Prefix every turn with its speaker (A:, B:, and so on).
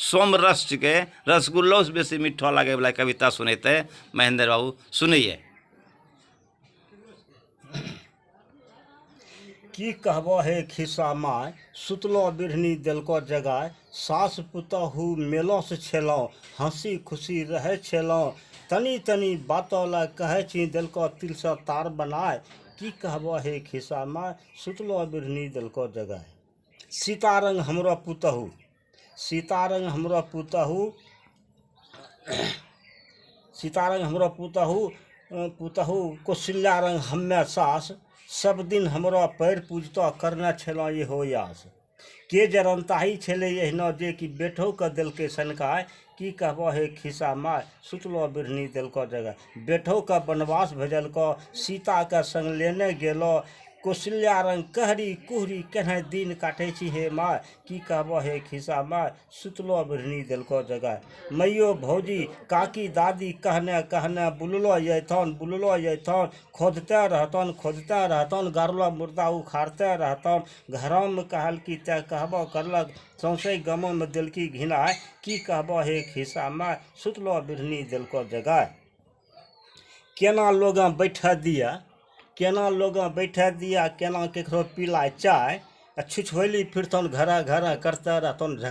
A: सोम रस के रसगुल्लो से बेसी मीठा लगे वाला कविता सुनते महेंद्र बाबू सुनिए।
B: की कहबो हे खिस्सा माय सुतलो बिरहनी देलको जगाय, सास पुतहु मेलो से छेलो हंसी खुशी रहे छेलो, तनी तनी बातो ला कहे छी देलको तिल से तार बनाए। की कहबो हे खिस्सा माय सुतलो बिरहनी देलको जगाय। सीतारंग हमरो पुतहु, सीतारंग हमरो पुतहु, सीतारंग हमरो पुतहु, पुतहु कौशल्या रंग हम्मे सास, सब दिन हमरो पैर पूजतो करने छलो ये हो यास। के जरनताही छले एहनो जे कि बेटो के देलके सनकाय। की कहबो हे खिस्सा माय सुतलो बिरहनी देलको जगह। बेटो के वनवास भेजलको सीता के संग लेने गेलो, कौशल्या रंग कहरी कुहरी केने दिन काटे छी हे माय। की कहबो हे खिस्सा माय सुतलो बिरहनी देलको जगह। मैयो भौजी काकी दादी कहने कहने बुललो अयथन खोदते रहतन गारलो मुर्दा उखाड़ते रहतन। घरों में कहल की तय कहबो करलक सौंसे गमों में दिलकी घिनाय। की कहबो हे खिस्सा माय सुतलो बिरहनी देलको जगह। केना लोग बैठे दिया, केना लोग बैठे दिया, केना केकरो पिलाय चाय, छुछोली फिरतन घर घर करते रहतन झगड़ा।